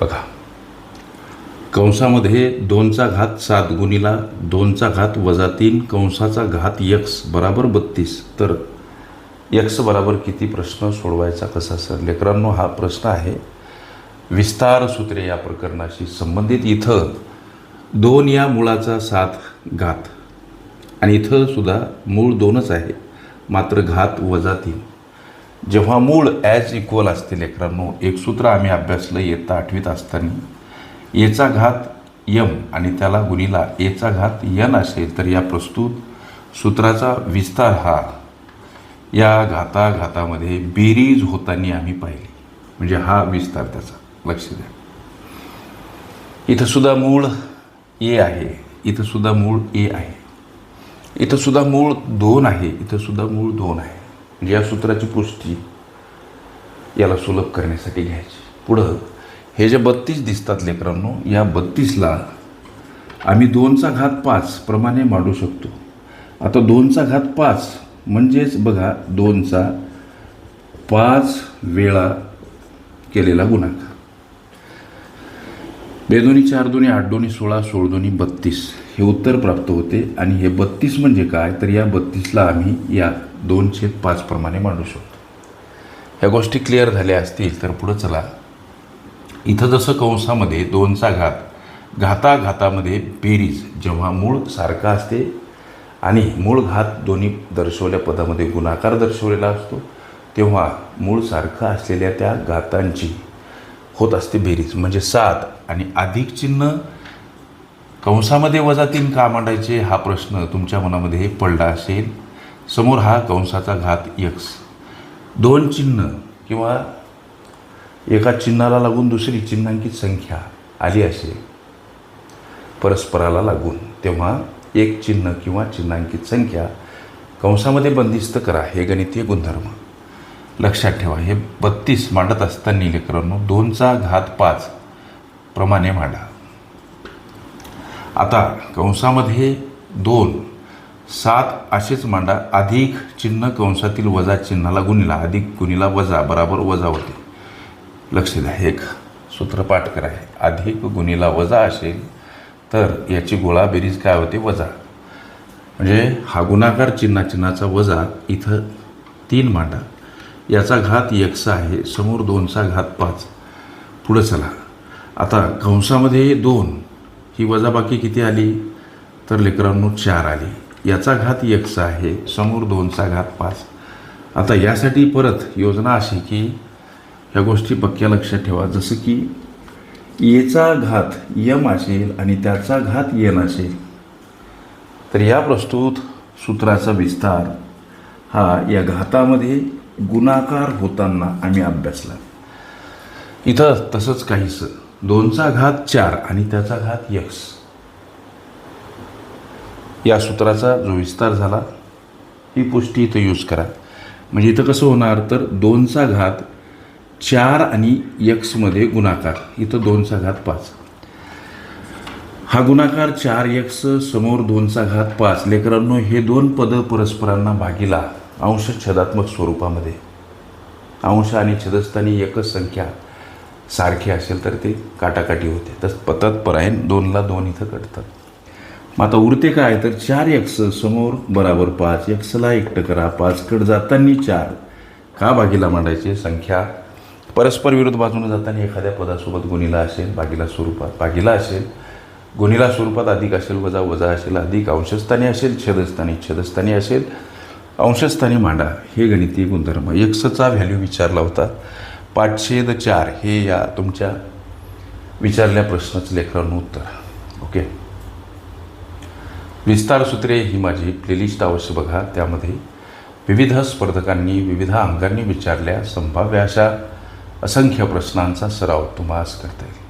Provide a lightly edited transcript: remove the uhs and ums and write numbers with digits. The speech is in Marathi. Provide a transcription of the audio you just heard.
बघा, कंसामध्ये 2चा घात 7 गुणिला 2चा घात वजा 3 कंसाचा घात x बराबर 32. तर x बराबर किती प्रश्न सोडवायचा कसा सर? लेकरांनो, हा प्रश्न आहे विस्तार सूत्रे या प्रकरणाशी संबंधित. इथं 2 या मुळाचा 7 घात आणि इथं सुद्धा मूळ 2च आहे, मात्र घात वजा 3. जेव्हा मूळ ॲज इक्वल असते लेकरांनो, एक सूत्र आम्ही अभ्यासलं इयत्ता 8वीत असताना, एचा घात यम आणि त्याला गुणिला एचा घात यन असेल तर या प्रस्तुत सूत्राचा विस्तार हा या घाताघातामध्ये बेरीज होताना आम्ही पाहिली. म्हणजे हा विस्तार त्याचा. लक्ष द्या, इथं सुद्धा मूळ ए आहे, इथं सुद्धा मूळ ए आहे, इथं सुद्धा मूळ 2 आहे, इथं सुद्धा मूळ 2 आहे. म्हणजे या सूत्राची पुष्टी याला सुलभ करण्यासाठी घ्यायची. पुढं हे जे 32 दिसतात लेकरांनो, या 32ला आम्ही 2चा घात 5 प्रमाणे मांडू शकतो. आता 2चा घात 5 म्हणजेच बघा 2चा 5 वेळा केलेला गुणाकार. 2 दूनी 4 दूनी 8 दूनी 16 16 दूनी 32 हे उत्तर प्राप्त होते. आणि हे 32 म्हणजे काय, तर या 32ला आम्ही या 2/5 प्रमाणे मांडू शकतो. ह्या गोष्टी क्लिअर झाल्या असतील तर पुढं चला. इथं जसं कंसामध्ये 2चा घात घाताघातामध्ये बेरीज, जेव्हा मूळ सारखा असते आणि मूळ घात दोन्ही दर्शवल्या पदामध्ये गुणाकार दर्शवलेला असतो, तेव्हा मूळ सारखं असलेल्या त्या घातांची होत असते बेरीज. म्हणजे 7 आणि अधिक चिन्ह कंसामध्ये वजा 3 का मांडायचे हा प्रश्न तुमच्या मनामध्ये पडला असेल. समोर हा कंसाचा घात x, 2 चिन्ह किंवा एका चिन्हाला लागून दुसरी चिन्हांकित संख्या आली असेल परस्पराला लागून, तेव्हा एक चिन्ह किंवा चिन्हांकित संख्या कंसामध्ये बंदिस्त करा. हे गणितीय गुणधर्म लक्षात ठेवा. हे 32 मांडत असताना लेकरांनो 2चा घात 5 प्रमाणे मांडा. आता कंसामध्ये 2 7 असेच मांडा. अधिक चिन्ह कंसातील वजा चिन्हाला गुणिला, अधिक गुणिला वजा बराबर वजा होते. लक्ष द्या, एक सूत्र पाठ करा. अधिक गुणिला वजा असेल तर याची गोळा बेरीज काय होते, वजा. म्हणजे हा गुणाकार चिन्हाचा वजा, इथं 3 मांडा. याचा घात x आहे, समोर 2चा घात 5. पुढं चला. आता कंसामध्ये 2 ही वजा बाकी किती आली, तर लेकरांनो 4 आली. याचा घात x आहे, समोर 2चा घात 5. आता यासाठी परत योजना अशी की ह्या गोष्टी पक्क्या लक्षात ठेवा. जसं की एचा घात यम असेल आणि त्याचा घात यन असेल तर या प्रस्तुत सूत्राचा विस्तार हा या घातामध्ये गुणाकार होताना आम्ही अभ्यासला. इथं तसंच काहीसं 2चा घात 4 आणि त्याचा घात x या सूत्राचा जो विस्तार झाला ही पुष्टी इथं यूज करा. म्हणजे इथं कसं होणार, तर 2चा घात 4 आणि x मध्ये गुणाकार, इथं 2चा घात 5. हा गुणाकार 4x समोर 2चा घात 5. लेकरांनो, हे 2 पदं परस्परांना भागीला अंश छेदात्मक स्वरूपामध्ये. अंश आणि छेदस्थानी एकच संख्या सारखी असेल तर ते काटाकाटी होते. तर तत्परायण 2ला 2 इथं कटतात. मग आता उरते काय, तर 4x समोर बराबर 5. xला एकटं करा, 5 कट जाताना 4 का भागीला मांडायचे, संख्या परस्पर विरुद्ध बाजूने जाताना एखाद्या पदासोबत गुणिला असेल, भागीला स्वरूपात भागीला असेल, गुणिला स्वरूपात अधिक असेल, वजा वजा असेल, अधिक अंशस्थानी असेल, छेदस्थानी असेल, अंशस्थानी मांडा. हे गणितीय गुणधर्म. xचा व्हॅल्यू विचारला होता 5/4. हे या तुमच्या विचारल्या प्रश्नाचं लेकरांनो उत्तर. ओके. विस्तार सूत्रे ही माझी प्लेलिस्ट अवश्य बघा. त्यामध्ये विविध स्पर्धकांनी विविध अंगांनी विचारल्या संभाव्य अशा असंख्य प्रश्नांचा सराव तुम्हाला करता येईल.